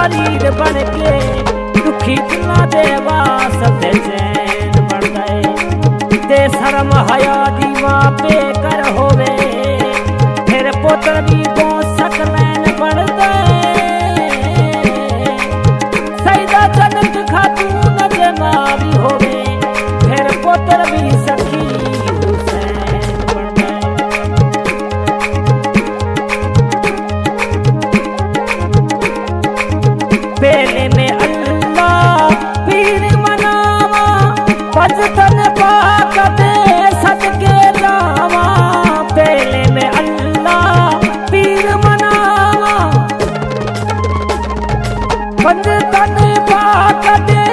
फरीद बन के दुखी दिला देवा सब चैन बढ़ गए। दे शर्म हया दीवा पे कर होवे फिर पुत्र भी गो सकलैन बढ़ गए। सैदा जनक खातून जमावी होवे फिर पुत्र भी सखी हुसैन बढ़ गए। पहले में अल्लाह पीर मनावा फजतन पाक दे सदके जावा। पहले में अल्लाह पीर मनावा फजतन पाक दे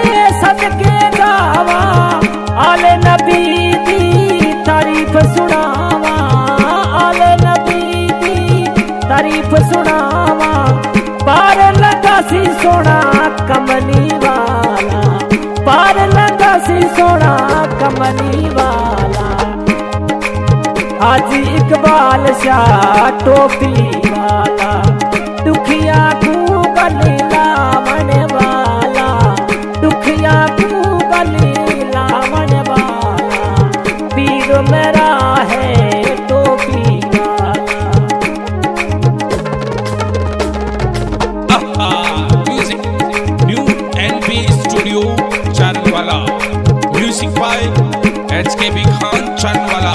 सदके जावा। आले नबी दी तारीफ सुनावा आले नबी दी तारीफ सुनावा। पार लगा सी सोना कमली वाला पार लगा सी सोना कमली वाला। हाजी इकबाल शाह टोपी वाला दुखिया को गली लावन वाला दुखिया को गली लावन वाला। पीर मेरा है टोपी वाला। Music new NP studio Chandwala. Music by HKB Khan Chandwala.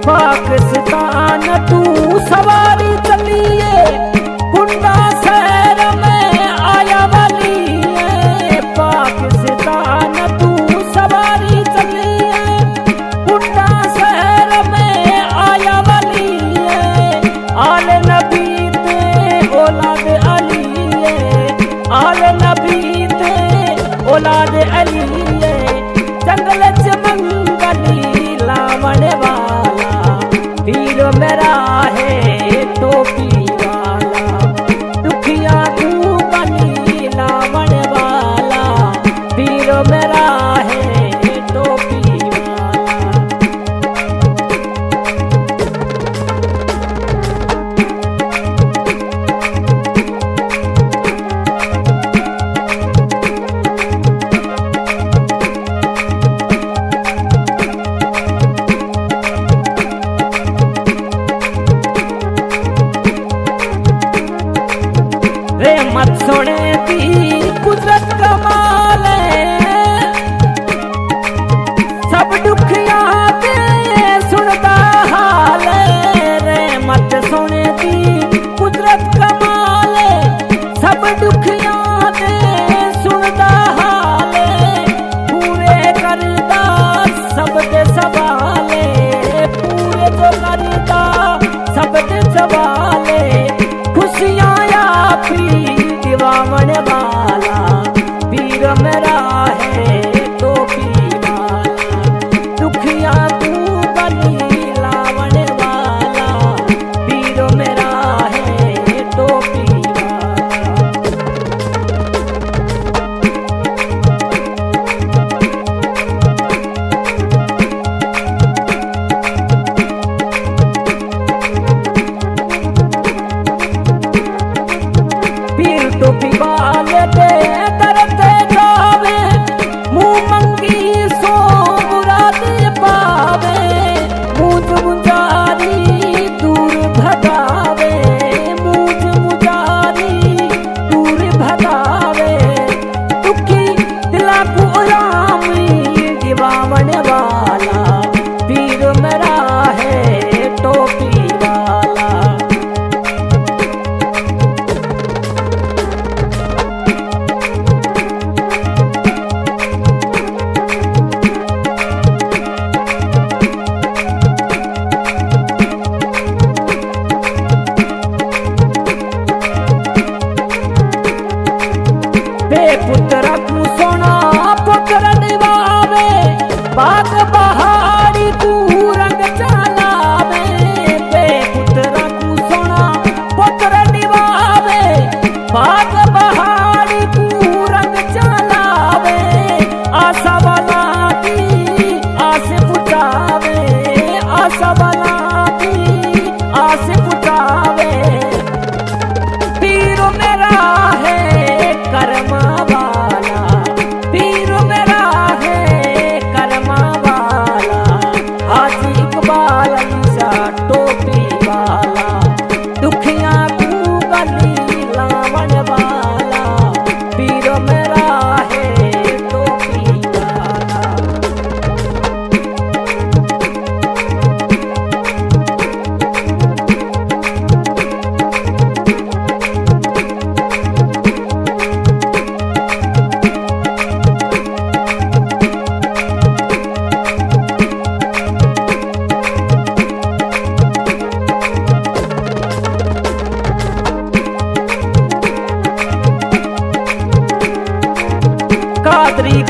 Pakistan तू सवारी चलिए कुंडा शहर में आया वाली। पाकिस्तान तू सवारी चलिए कुंडा शहर में आया वाली। आले नबी ते औलाद अली आले नबी ते औलाद अली। जंगल च मंगली लावन वाला पीर मेरा है टोपी वाला दुखिया को गली लावन वाला। पीर मेरा है टोपी वाला। रहमत सोने की कुदरत कमाल है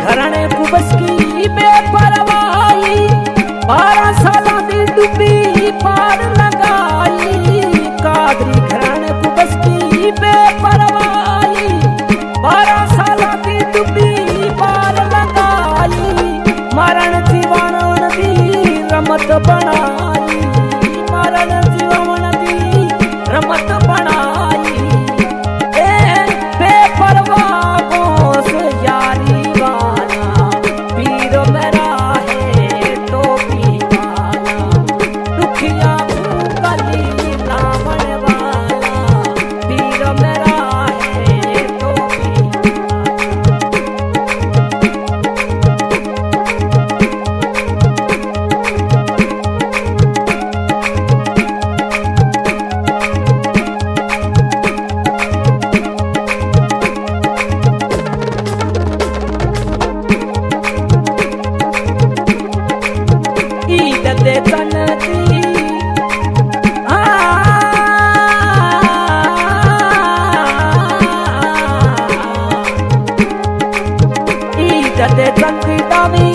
घराने को बस की बेपरवाही 12 सालों दी डुबी पार लगाई कादरी घराने को बस की बेपरवाही 12 सालों दी डुबी पार लगाई मरण जीवन दी रमत बनाई मरण जीवन दी रमत बनाई ए बेपरवाहों से यारी वाला पीर मेरा है टोपी वाला दुखिया गली लावण वाला पीर मेरा है टोपी ईद दे तनती ईद दे तनती दावी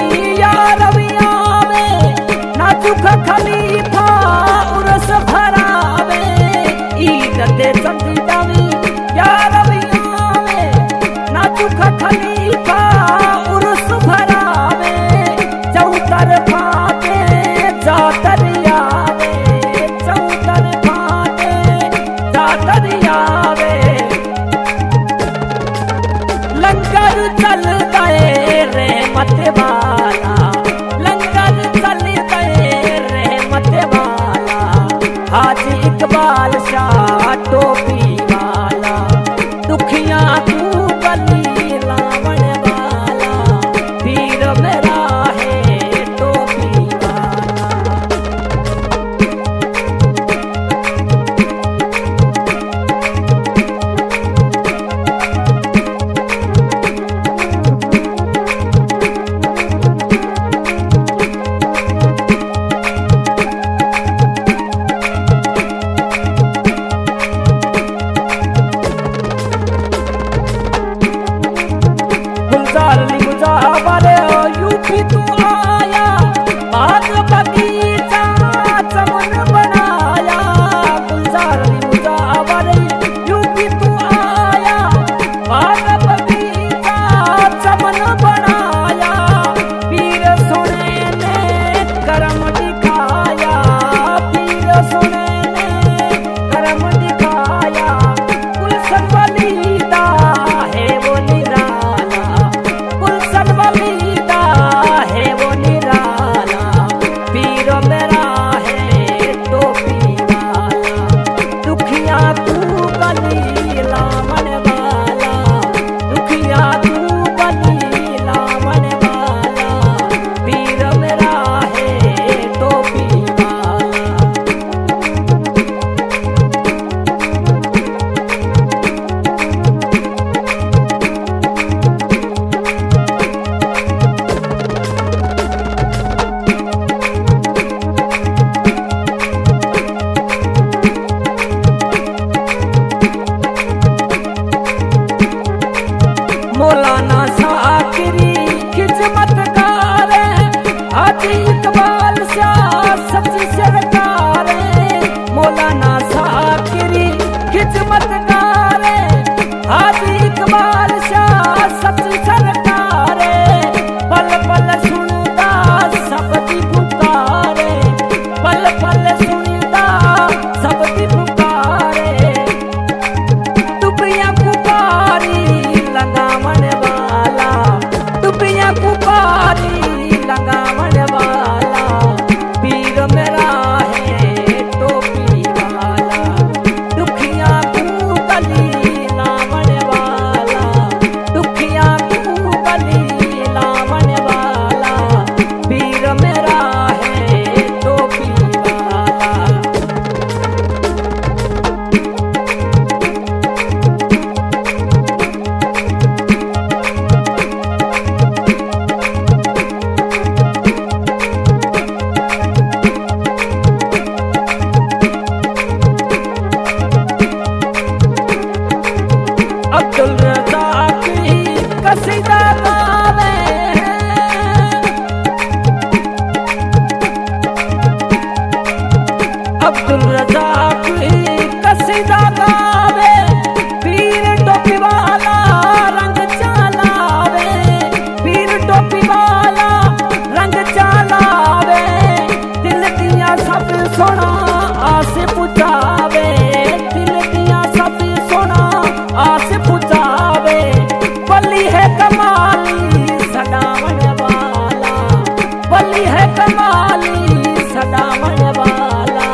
यार वियावे नाजुक खलीफा उरस भरावे ईद दे तनती दावी यार वियावे नाजुक खलीफा उरस भरावे चौतर फाते जातरियावे चौतर फाते जातरियावे लंगर चल गए रहमत वाला लंगर चल गए रहमत वाला हाजी इकबाल शाह टोपी वाला दुखिया तू गली लावण वाला पीर मेरा है टोपी वाला गुलजार ली गुजार यूपी तू आया बाग बगीचा चमन बनाया गुलजार ली गुजार यूपी तू आया बाग बगीचा चमन बनाया पीर सोने ने करम दिखाया पीर सोने ने करम दिखाया गुलशन वलीदा है वो निराला गुलशन वलीदा है वो निराला पीर मेरा है टोपी वाला दुखिया तू गली लावण वाला दुखिया तू गली लावण वाला पीर मेरा है टोपी वाला मौलाना शाकिरी खिदमत कार हाजी इकबाल शाह सच्ची सरकार मौलाना शाकिरी खिदमत कार हाजी इकबाल शाह सच्ची सरकार पल पल सुनदा सबदी पुकारे पल पल सुनदा सबदी पुकारे दुबिया कुपारी लगावण वाला दुबिया कुपारी लगावण वाला पीर मेरा है टोपी वाला दुखिया तू गली लावण वाला दुखिया तू गली लावण वाला पीर मेरा है टोपी वाला वाला रंग चलावे, दिल दिया सब सोना आस पुचावे, दिल दिया सब सोना आस पुचावे। बली है कमाली सदावन वाला, बली है कमाली सदावन वाला,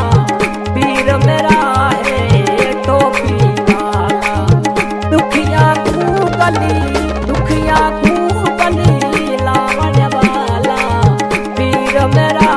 पीर मेरा है टोपी वाला। दुखिया को गली लावन वाला, पीर मेरा